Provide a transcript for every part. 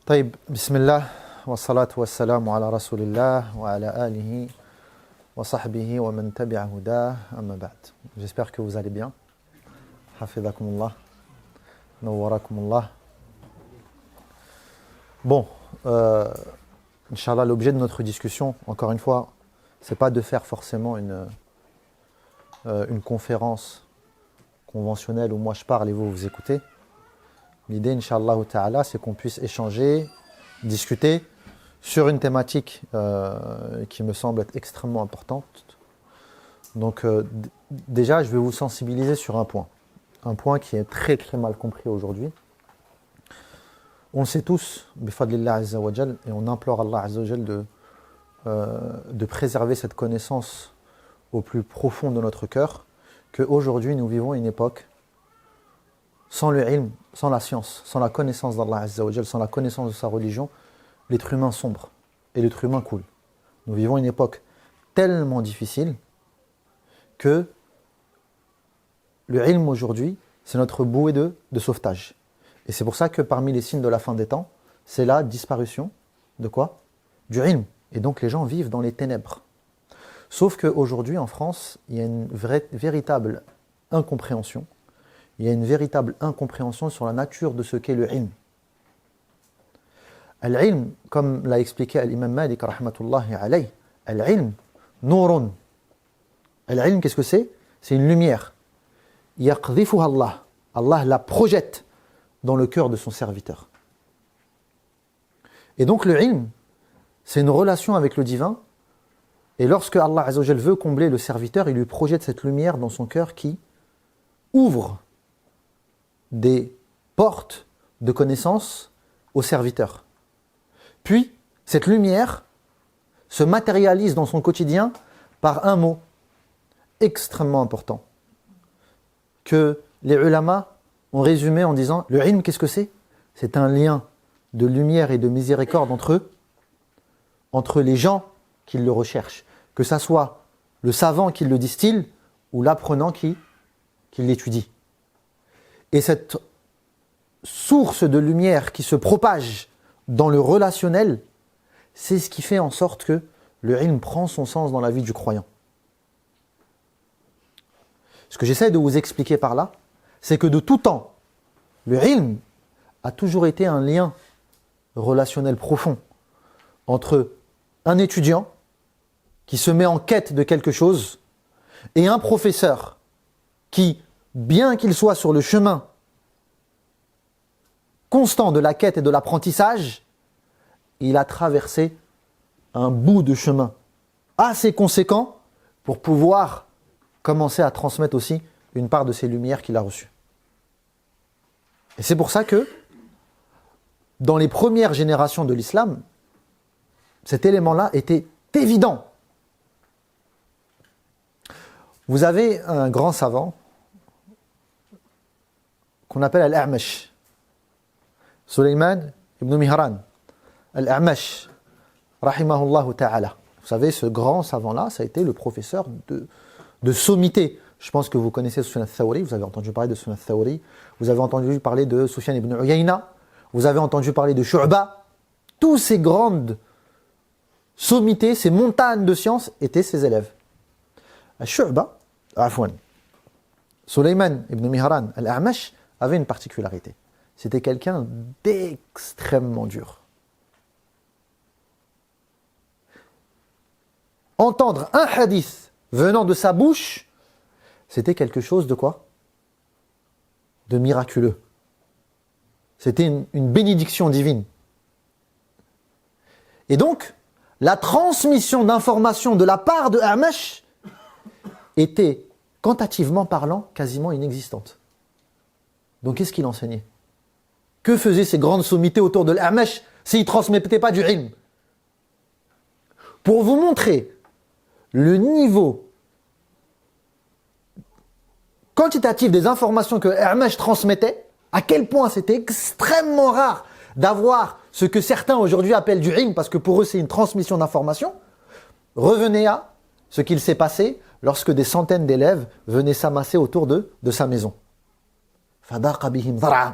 طيب بسم الله والصلاة والسلام على رسول الله وعلى آله وصحبه ومن تبع هداه أما بعد. J'espère que vous allez bien. Hafidhakumullah. Nawwarakumullah. Bon, Inch'Allah, l'objet de notre discussion, encore une fois, c'est pas de faire forcément une conférence conventionnelle où moi je parle et vous écoutez. L'idée, Inch'Allah Ta'ala, c'est qu'on puisse échanger, discuter sur une thématique qui me semble être extrêmement importante. Donc, déjà, je vais vous sensibiliser sur un point qui est très très mal compris aujourd'hui. On le sait tous, bifadlillah azza wa jal, et on implore Allah azza wa jal de préserver cette connaissance au plus profond de notre cœur, qu'aujourd'hui nous vivons une époque sans le ilm, sans la science, sans la connaissance d'Allah azza wa jal, sans la connaissance de sa religion, l'être humain sombre et l'être humain coule. Nous vivons une époque tellement difficile que le ilm aujourd'hui, c'est notre bouée de sauvetage. Et c'est pour ça que parmi les signes de la fin des temps, c'est la disparition de quoi? Du ilm. Et donc les gens vivent dans les ténèbres. Sauf qu'aujourd'hui en France, il y a une véritable incompréhension. Il y a une véritable incompréhension sur la nature de ce qu'est le ilm. Al-ilm, comme l'a expliqué l'imam Malik rahmatullahi alayh, al-ilm, nourun. Al-ilm, qu'est-ce que c'est? C'est une lumière. Yaqdhifuha Allah. Allah la projette dans le cœur de son serviteur. Et donc le ilm, c'est une relation avec le divin. Et lorsque Allah azza wa jal veut combler le serviteur, il lui projette cette lumière dans son cœur qui ouvre des portes de connaissance au serviteur. Puis, cette lumière se matérialise dans son quotidien par un mot extrêmement important que les ulama ont résumé en disant le ilm, qu'est-ce que c'est? C'est un lien de lumière et de miséricorde entre les gens qui le recherchent, que ça soit le savant qui le distille ou l'apprenant qui l'étudie. Et cette source de lumière qui se propage dans le relationnel, c'est ce qui fait en sorte que le ilm prend son sens dans la vie du croyant. Ce que j'essaie de vous expliquer par là, c'est que de tout temps, le ilm a toujours été un lien relationnel profond entre un étudiant qui se met en quête de quelque chose et un professeur qui, bien qu'il soit sur le chemin constant de la quête et de l'apprentissage, il a traversé un bout de chemin assez conséquent pour pouvoir commencer à transmettre aussi une part de ces lumières qu'il a reçues. Et c'est pour ça que, dans les premières générations de l'islam, cet élément-là était évident. Vous avez un grand savant qu'on appelle Al-A'mash, Sulayman ibn Mihran, Al-A'mash, rahimahullah ta'ala. Vous savez, ce grand savant-là, ça a été le professeur de sommité. Je pense que vous connaissez Sufyan al-Thawri, vous avez entendu parler de Sufyan al-Thawri, vous avez entendu parler de Sufyan ibn Uyayna, vous avez entendu parler de Shu'ba. Tous ces grandes sommités, ces montagnes de science étaient ses élèves. Shu'ba, Sulayman ibn Mihran al-A'mash avait une particularité. C'était quelqu'un d'extrêmement dur. Entendre un hadith venant de sa bouche, c'était quelque chose de quoi? De miraculeux. C'était une bénédiction divine. Et donc, la transmission d'informations de la part de A'mash était, quantitativement parlant, quasiment inexistante. Donc, qu'est-ce qu'il enseignait? Que faisaient ces grandes sommités autour de l'A'mash s'il ne transmettait pas du ilm? Pour vous montrer le niveau quantitatif des informations que A'mash transmettait, à quel point c'était extrêmement rare d'avoir ce que certains aujourd'hui appellent du ilm, parce que pour eux c'est une transmission d'informations, revenez à ce qu'il s'est passé lorsque des centaines d'élèves venaient s'amasser autour de sa maison. À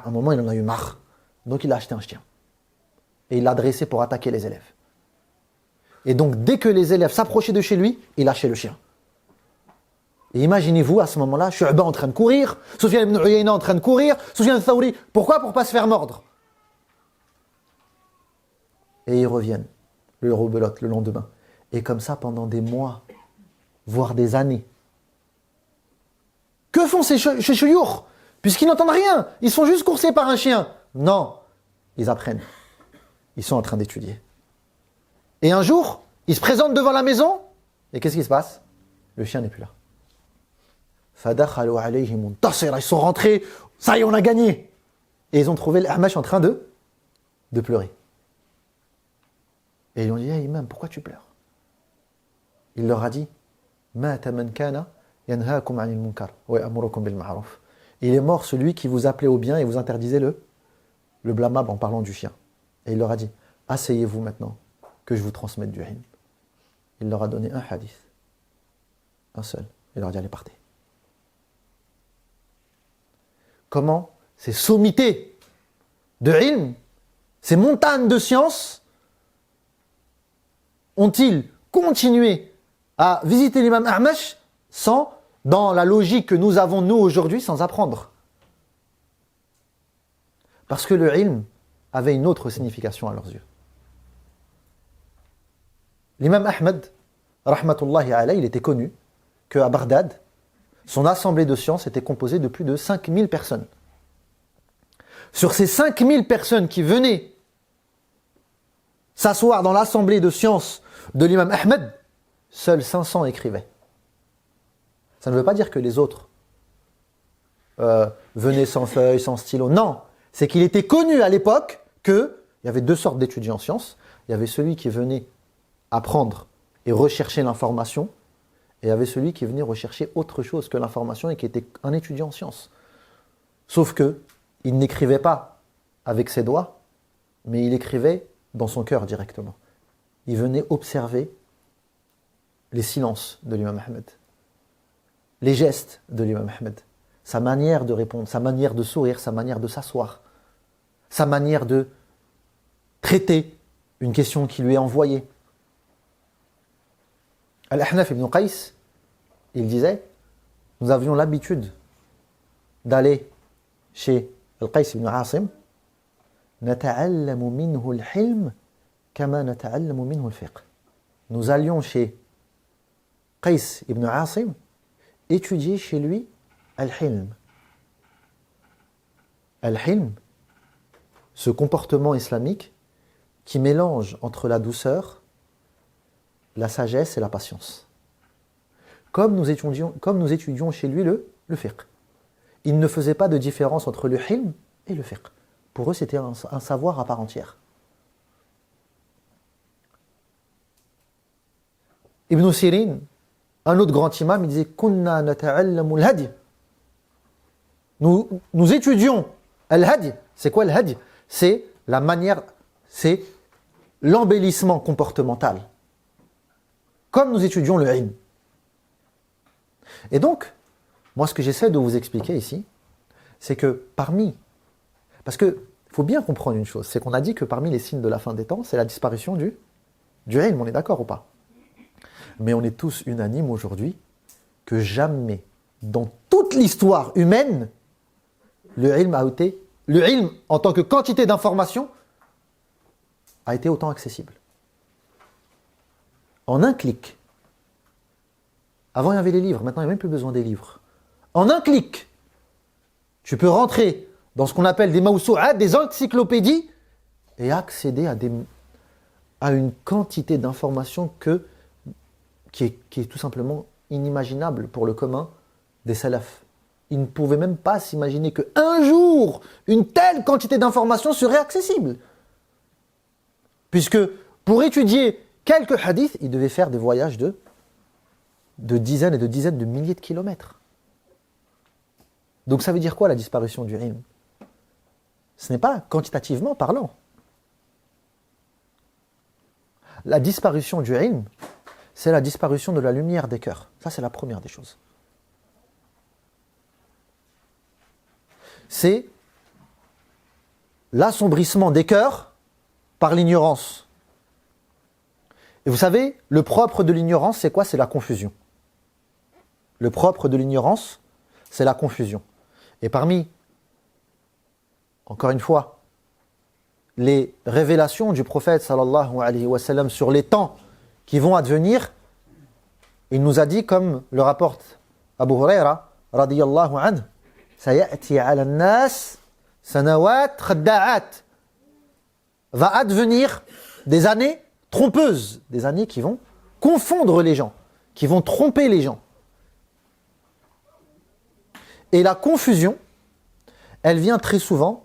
un moment, il en a eu marre. Donc il a acheté un chien. et il l'a dressé pour attaquer les élèves. Et donc, dès que les élèves s'approchaient de chez lui, il lâchait le chien. Et imaginez-vous, à ce moment-là, Shu'ba en train de courir, Sufyan ibn Uyayna en train de courir, Sufyan al-Thawri. Pourquoi? Pour ne pas se faire mordre. Et ils reviennent, le rebelote, le lendemain. Et comme ça, pendant des mois, voire des années. Que font ces chouyours? Puisqu'ils n'entendent rien, ils sont juste coursés par un chien. Non, ils apprennent. Ils sont en train d'étudier. Et un jour, ils se présentent devant la maison, et qu'est-ce qui se passe? Le chien n'est plus là. فَدَخَلُوا عَلَيْهِ مُنْتَصِرًا. Ils sont rentrés, ça y est, on a gagné. Et ils ont trouvé l'A'mash en train de pleurer. Et ils lui ont dit, hey, imam, pourquoi tu pleures? Il leur a dit, مَاتَ مَنْ كَانَ يَنْهَاكُمْ عَنِ الْمُنْكَرِ وَيَأْمُرُكُمْ بِالْمَعْرُوفِ. Il est mort celui qui vous appelait au bien et vous interdisait le blâmable en parlant du chien. Et il leur a dit, asseyez-vous maintenant que je vous transmette du ilm. Il leur a donné un hadith. Un seul. Il leur a dit, allez, partez. Comment ces sommités de ilm, ces montagnes de science, ont-ils continué à visiter l'imam A'mash sans, dans la logique que nous avons nous aujourd'hui, sans apprendre? Parce que le ilm avait une autre signification à leurs yeux. L'imam Ahmed, rahmatullahi alayhi, il était connu qu'à Bagdad, son assemblée de sciences était composée de plus de 5000 personnes. Sur ces 5000 personnes qui venaient s'asseoir dans l'assemblée de sciences de l'imam Ahmed, seuls 500 écrivaient. Ça ne veut pas dire que les autres venaient sans feuille, sans stylo. Non, c'est qu'il était connu à l'époque qu'il y avait deux sortes d'étudiants en sciences. Il y avait celui qui venait apprendre et rechercher l'information, et il y avait celui qui venait rechercher autre chose que l'information et qui était un étudiant en sciences. Sauf que il n'écrivait pas avec ses doigts, mais il écrivait dans son cœur directement. Il venait observer les silences de l'imam Ahmed, les gestes de l'imam Ahmed, sa manière de répondre, sa manière de sourire, sa manière de s'asseoir, sa manière de traiter une question qui lui est envoyée. Al-Ahnaf ibn Qais, il disait, nous avions l'habitude d'aller chez Al-Qais ibn Asim, نتعلم منه الحلم كما نتعلم منه الفقه. Nous allions chez Qais ibn Asim étudier chez lui Al-Hilm. Al-Hilm, ce comportement islamique qui mélange entre la douceur, la sagesse et la patience. Comme nous étudions chez lui le fiqh. Il ne faisait pas de différence entre le hilm et le fiqh. Pour eux, c'était un savoir à part entière. Ibn Sirin, un autre grand imam, il disait « Kunna nata'allamu al-hadi » Nous étudions al-hadi. C'est quoi al-hadi? C'est la manière, c'est l'embellissement comportemental. Comme nous étudions le ilm. Et donc, moi ce que j'essaie de vous expliquer ici, c'est que parce qu'il faut bien comprendre une chose, c'est qu'on a dit que parmi les signes de la fin des temps, c'est la disparition du ilm, on est d'accord ou pas? Mais on est tous unanimes aujourd'hui que jamais, dans toute l'histoire humaine, le ilm en tant que quantité d'information a été autant accessible. En un clic. Avant, il y avait les livres. Maintenant, il n'y a même plus besoin des livres. En un clic, tu peux rentrer dans ce qu'on appelle des mawsou'at, des encyclopédies, et accéder à une quantité d'informations qui est tout simplement inimaginable pour le commun des salafs. Ils ne pouvaient même pas s'imaginer qu'un jour, une telle quantité d'informations serait accessible. Puisque pour étudier quelques hadiths, ils devaient faire des voyages de dizaines et de dizaines de milliers de kilomètres. Donc ça veut dire quoi la disparition du ilm? Ce n'est pas quantitativement parlant. La disparition du ilm, c'est la disparition de la lumière des cœurs. Ça, c'est la première des choses. C'est l'assombrissement des cœurs par l'ignorance. Et vous savez, le propre de l'ignorance, c'est quoi? C'est la confusion. Le propre de l'ignorance, c'est la confusion. Et parmi, encore une fois, les révélations du prophète sallallahu alayhi wa sallam sur les temps qui vont advenir, il nous a dit, comme le rapporte Abu Huraira radiyallahu anhu, sayati ala nas sanawat khadda'at, va advenir des années trompeuses, des années qui vont confondre les gens, qui vont tromper les gens. Et la confusion, elle vient très souvent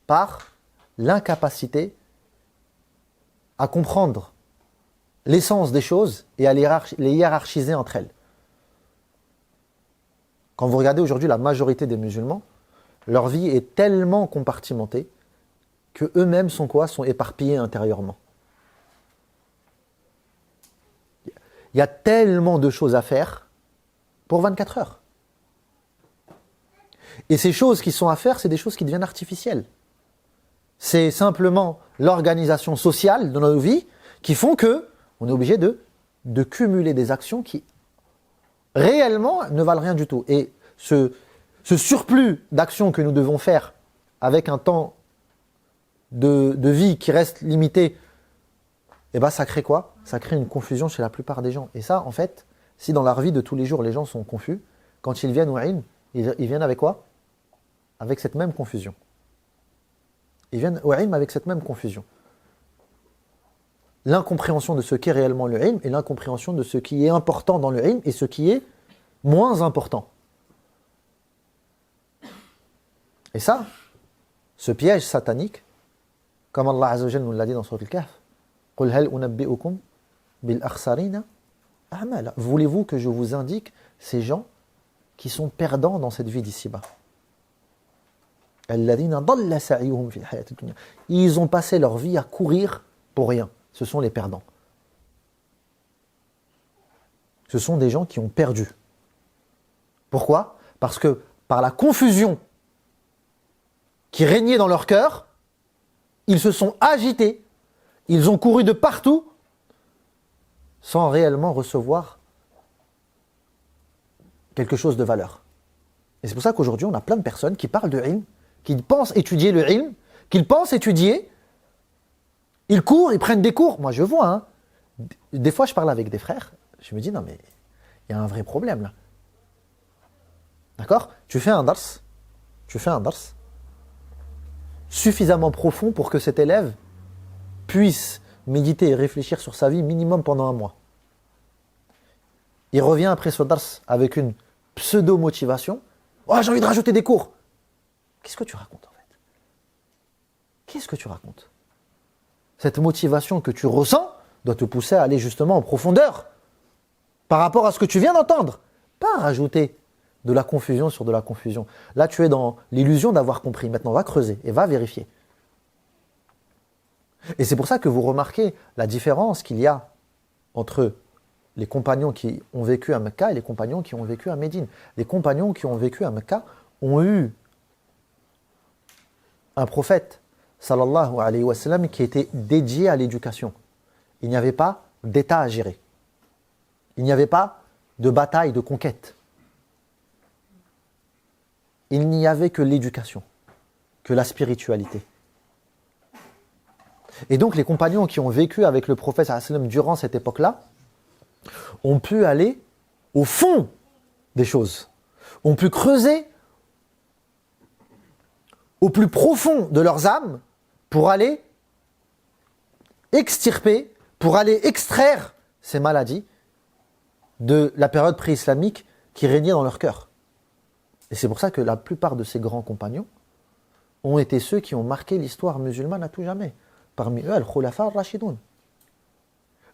par l'incapacité à comprendre l'essence des choses et à les hiérarchiser entre elles. Quand vous regardez aujourd'hui la majorité des musulmans, leur vie est tellement compartimentée que eux-mêmes sont quoi? Sont éparpillés intérieurement. Il y a tellement de choses à faire pour 24 heures. Et ces choses qui sont à faire, c'est des choses qui deviennent artificielles. C'est simplement l'organisation sociale de nos vies qui font que on est obligé de cumuler des actions qui réellement ne valent rien du tout. Et ce surplus d'actions que nous devons faire avec un temps de vie qui reste limité, eh ben ça crée quoi? Ça crée une confusion chez la plupart des gens. Et ça, en fait, si dans leur vie de tous les jours, les gens sont confus, quand ils viennent au ilm, ils viennent avec quoi? Avec cette même confusion. Ils viennent au ilm avec cette même confusion. L'incompréhension de ce qu'est réellement le ilm et l'incompréhension de ce qui est important dans le ilm et ce qui est moins important. Et ça, ce piège satanique, comme Allah Azza wa Jalla nous l'a dit dans Sourate Al-Kahf, قُلْ هَلْ أُنَبِّئُكُمْ بِالْأَخْسَرِينَ أَعْمَالًا. Voulez-vous que je vous indique ces gens qui sont perdants dans cette vie d'ici-bas? الَّذِينَ ضَلَّ سَعْيُهُمْ فِي الْحَيَاةِ الدُّنْيَا. Ils ont passé leur vie à courir pour rien. Ce sont les perdants. Ce sont des gens qui ont perdu. Pourquoi? Parce que par la confusion qui régnait dans leur cœur, ils se sont agités, ils ont couru de partout sans réellement recevoir quelque chose de valeur. Et c'est pour ça qu'aujourd'hui, on a plein de personnes qui parlent de ilm, qui pensent étudier le ilm, qu'ils pensent étudier, ils courent, ils prennent des cours. Moi, je vois, hein, des fois, je parle avec des frères, je me dis, non mais, il y a un vrai problème là. D'accord? Tu fais un dars suffisamment profond pour que cet élève puisse méditer et réfléchir sur sa vie minimum pendant un mois. Il revient après ce dars avec une pseudo-motivation. Oh, j'ai envie de rajouter des cours. Qu'est-ce que tu racontes en fait? Qu'est-ce que tu racontes? Cette motivation que tu ressens doit te pousser à aller justement en profondeur par rapport à ce que tu viens d'entendre. Pas rajouter de la confusion sur de la confusion. Là, tu es dans l'illusion d'avoir compris. Maintenant, va creuser et va vérifier. Et c'est pour ça que vous remarquez la différence qu'il y a entre les compagnons qui ont vécu à Mecca et les compagnons qui ont vécu à Médine. Les compagnons qui ont vécu à Mecca ont eu un prophète, sallallahu alayhi wa sallam, qui était dédié à l'éducation. Il n'y avait pas d'État à gérer. Il n'y avait pas de bataille, de conquête. Il n'y avait que l'éducation, que la spiritualité. Et donc les compagnons qui ont vécu avec le prophète sallallahu alayhi wa sallam durant cette époque-là ont pu aller au fond des choses, ont pu creuser au plus profond de leurs âmes pour aller extirper, pour aller extraire ces maladies de la période pré-islamique qui régnait dans leur cœur. Et c'est pour ça que la plupart de ces grands compagnons ont été ceux qui ont marqué l'histoire musulmane à tout jamais. Parmi eux, Al-Khulafa al-Rashidoun.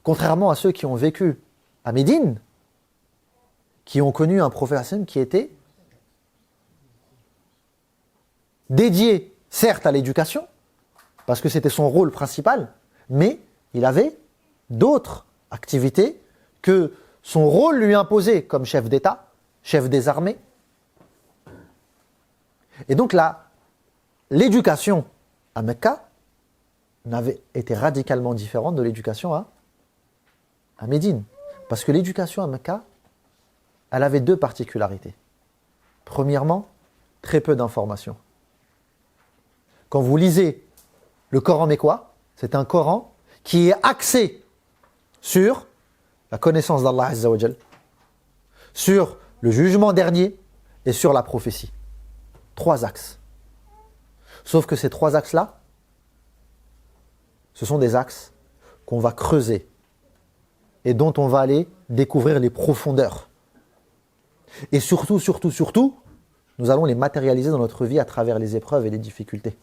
Contrairement à ceux qui ont vécu à Médine, qui ont connu un prophète qui était dédié, certes, à l'éducation, parce que c'était son rôle principal, mais il avait d'autres activités que son rôle lui imposait comme chef d'État, chef des armées. Et donc là, l'éducation à Mecca n'avait été radicalement différente de l'éducation à Médine. Parce que l'éducation à Mecca, elle avait deux particularités. Premièrement, très peu d'informations. Quand vous lisez le Coran mécois, c'est un Coran qui est axé sur la connaissance d'Allah Azza wa Jal, sur le jugement dernier et sur la prophétie. 3 axes. Sauf que ces 3 axes-là, ce sont des axes qu'on va creuser et dont on va aller découvrir les profondeurs. Et surtout, nous allons les matérialiser dans notre vie à travers les épreuves et les difficultés.